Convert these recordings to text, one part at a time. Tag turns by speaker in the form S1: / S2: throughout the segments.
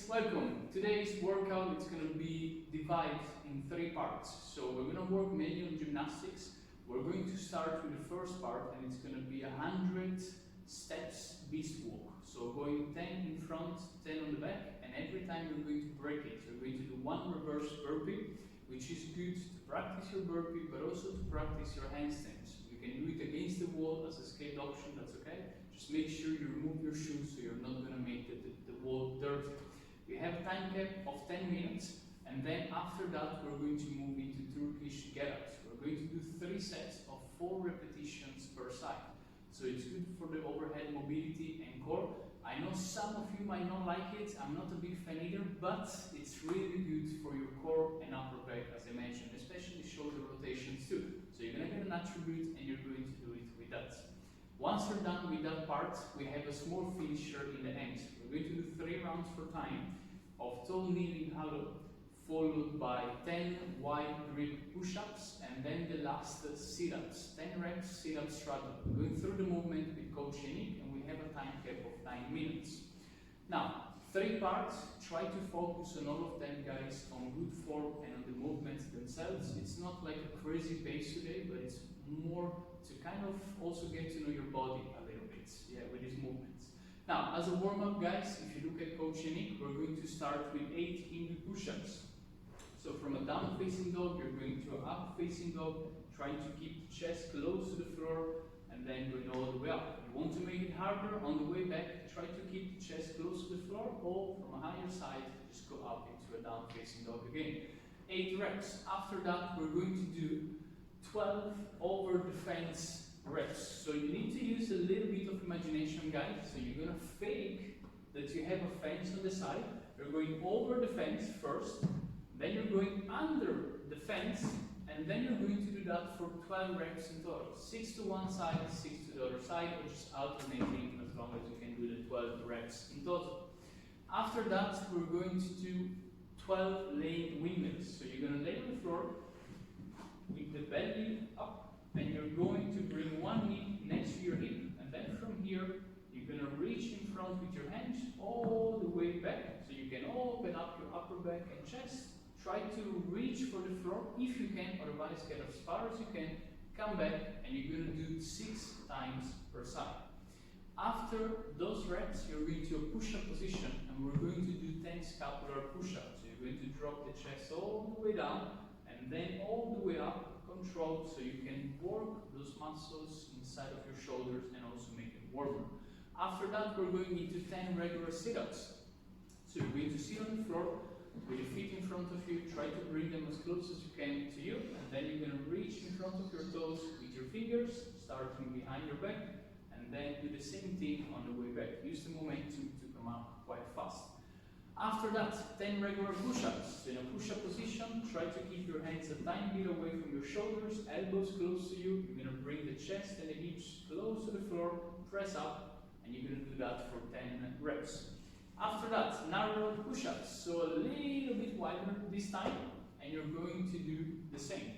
S1: welcome. Today's workout is going to be divided in 3 parts. So we're going to work mainly on gymnastics. We're going to start with the first part, and it's going to be 100 steps beast walk. So going 10 in front, 10 on the back, and every time you're going to break it. You're going to do 1 reverse burpee, which is good to practice your burpee, but also to practice your handstands. You can do it against the wall as a skate option, that's okay. Just make sure you remove your shoes so you're not going to make the wall dirty. We have a time cap of 10 minutes, and then after that we're going to move into Turkish Get Up. We're going to do 3 sets of 4 repetitions per side. So it's good for the overhead mobility and core. I know some of you might not like it, I'm not a big fan either, but it's really good for your core and upper back, as I mentioned, especially shoulder rotations too. So you're going to get an attribute and you're going to do it with that. Once you're done with that part, we have a small finisher in the end. We're going to do 3 rounds for time of tall kneeling hollow, followed by 10 wide grip push-ups, and then the last sit-ups, 10 reps sit-up straddle. We're going through the movement with Coach Yannick, and we have a time cap of 9 minutes. Now, 3 parts, try to focus on all of them, guys, on good form and on the movements themselves. It's not like a crazy pace today, but it's more to kind of also get to know your body a little bit, yeah, with these movements. Now, as a warm-up, guys, if you look at Coach Yannick, we're going to start with 8 Hindu push-ups. So from a down-facing dog, you're going to an up-facing dog, trying to keep the chest close to the floor, and then going all the way up. You want to make it harder on the way back, try to keep the chest close to the floor, or from a higher side, just go up into a down-facing dog again. 8 reps. After that, we're going to do 12 over the fence reps. So you need to use a little bit of imagination, guys. So you're going to fake that you have a fence on the side. You're going over the fence first, then you're going under the fence, and then you're going to do that for 12 reps in total. 6 to one side, 6 to the other side, or just alternating as long as you can do the 12 reps in total. After that, we're going to do 12 laying windmills. So you're going to lay on the floor with the belly up, and you're going to bring one knee next to your hip, and then from here, you're going to reach in front with your hands all the way back, so you can open up your upper back and chest. Try to reach for the floor if you can, otherwise get as far as you can, come back, and you're going to do 6 times per side. After those reps, you're going to a push-up position, and we're going to do 10 scapular push-ups. So you're going to drop the chest all the way down, and then all the way up, controlled, so you can work those muscles inside of your shoulders and also make it warmer. After that, we're going into 10 regular sit-ups. So you're going to sit on the floor with your feet in front of you, try to bring them as close as you can to you, and then you're going to reach in front of your toes with your fingers, starting behind your back, and then do the same thing on the way back. Use the momentum to come up quite fast. After that, 10 regular push-ups. So in a push-up position, try to keep your hands a tiny bit away from your shoulders, elbows close to you. You're going to bring the chest and the hips close to the floor, press up, and you're going to do that for 10 reps. After that, narrow push-ups. So a little bit wider this time, and you're going to do the same.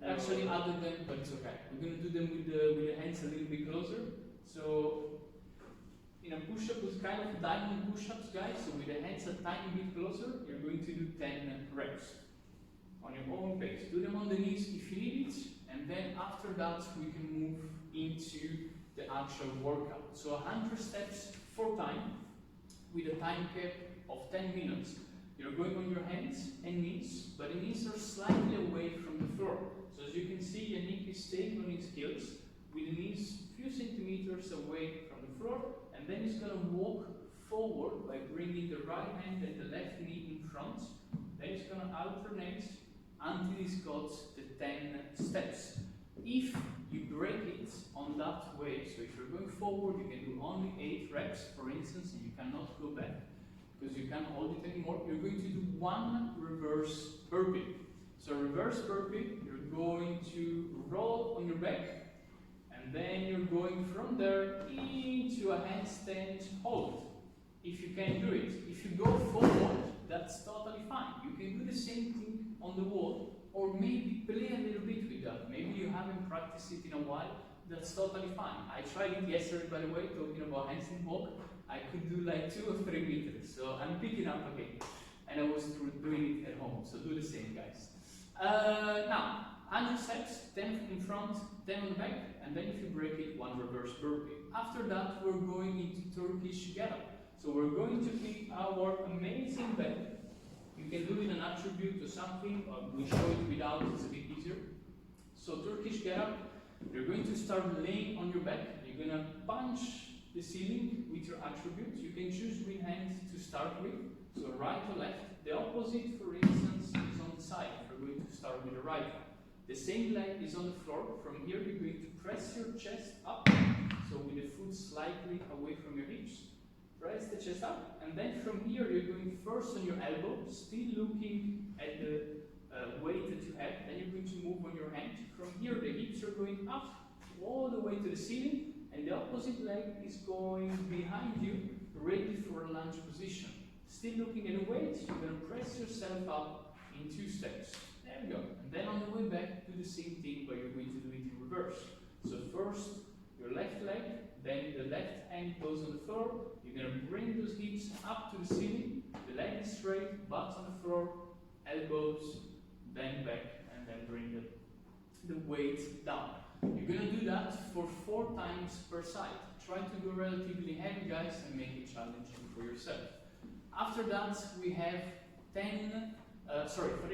S1: Actually, other than, but it's okay. We're going to do them with the hands a little bit closer. So in a push-up with kind of diamond push-ups, guys, so with the hands a tiny bit closer, you're going to do 10 reps on your own pace. Do them on the knees if you need it, and then after that we can move into the actual workout. So 100 steps for time with a time cap of 10 minutes. You're going on your hands and knees, but the knees are slightly away from the floor. So as you can see, Yannick is staying on his heels with the knees a few centimeters away from the floor, and then he's going to walk forward by bringing the right hand and the left knee in front. Then he's going to alternate until he's got the 10 steps. If you break it on that way, so if you're going forward, you can do only 8 reps, for instance, and you cannot go back because you can't hold it anymore. You're going to do 1 reverse burpee. So reverse burpee, you're going to roll on your back, and then you're going from there into a handstand hold. If you can do it. If you go forward, that's totally fine. You can do the same thing on the wall, or maybe play a little bit with that. Maybe you haven't practiced it in a while, that's totally fine. I tried it yesterday, by the way, talking about handstand walk. I could do like 2 or 3 meters. So I'm picking up again. And I was doing it at home, so do the same, guys. Now, 100 steps, 10 in front, 10 on the back, and then if you break it, 1 reverse burpee. After that, we're going into Turkish Get Up. So we're going to pick our amazing bed. You can do it an attribute to something, or we show it without, it's a bit easier. So Turkish Get Up, you're going to start laying on your back. You're going to punch the ceiling with your attribute. You can choose which hand to start with, so right or left. The opposite, for instance, is on the side. We're going to start with the right one. The same leg is on the floor. From here, you're going to press your chest up, so with the foot slightly away from your hips. Press the chest up, and then from here, you're going first on your elbow, still looking at the weight that you have. Then you're going to move on your hand. From here, the hips are going up all the way to the ceiling, and the opposite leg is going behind you, ready for a lunge position. Still looking at the weight, you're going to press yourself up in 2 steps. There we go. And then on the way back, do the same thing, but you're going to do it in reverse. So first, your left leg, then the left hand goes on the floor. You're going to bring those hips up to the ceiling. The leg is straight, butt on the floor, elbows, then back, and then bring the weight down. You're going to do that for 4 times per side. Try to go relatively heavy, guys, and make it challenging for yourself. After that, we have 3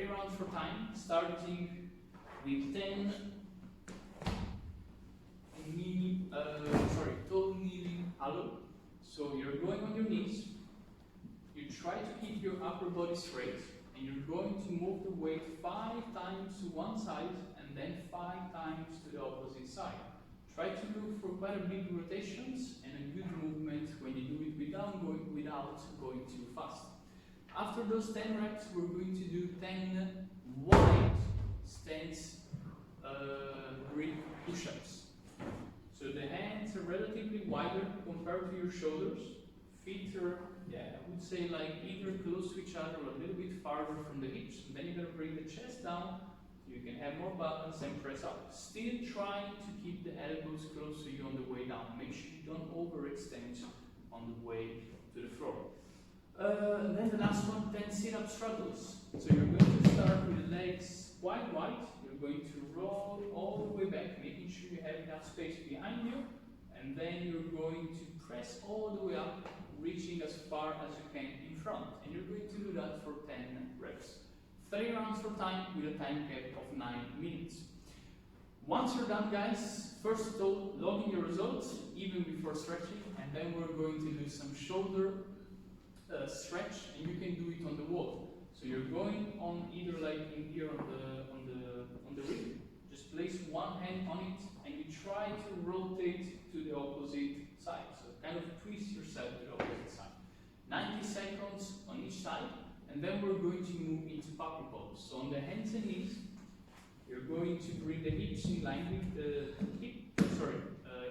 S1: rounds for time, starting with 10 toe kneeling hollow. So you're going on your knees, you try to keep your upper body straight, and you're going to move the weight 5 times to one side, and then 5 times to the opposite side. Try to look for quite a big rotations and a good movement when you do it without going too fast. After those 10 reps, we're going to do 10 wide stance grip push-ups. So the hands are relatively wider compared to your shoulders. Feet are, I would say like either close to each other or a little bit farther from the hips. And then you're going to bring the chest down. You can have more balance and press up. Still trying to keep the elbows close to you on the way down. Make sure you don't overextend on the way to the floor. And then the last one, 10 sit-up struggles. So you're going to start with the legs quite wide. You're going to roll all the way back, making sure you have enough space behind you. And then you're going to press all the way up, reaching as far as you can in front. And you're going to do that for 10 reps. 3 rounds for time with a time cap of 9 minutes. Once you're done, guys, first of all, logging your results, even before stretching, and then we're going to do some shoulder stretch, and you can do it on the wall. So you're going on either like in here on the rib, just place one hand on it, and you try to rotate to the opposite side. So kind of twist yourself to the opposite side. 90 seconds on each side. And then we're going to move into puppy pose. So on the hands and knees, you're going to bring the hips in line with the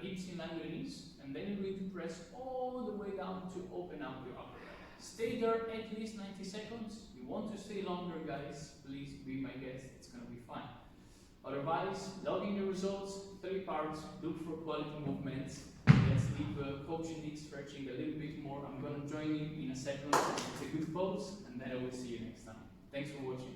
S1: hips in line with the knees, and then you're going to press all the way down to open up your upper back. Stay there at least 90 seconds. You want to stay longer, guys, please be my guest, it's going to be fine. Otherwise, logging the results, 3 parts, look for quality movements. Let's leave Coach Nick stretching a little bit more. I'm going to join you in a second. It's a good pose, and then I will see you next time. Thanks for watching.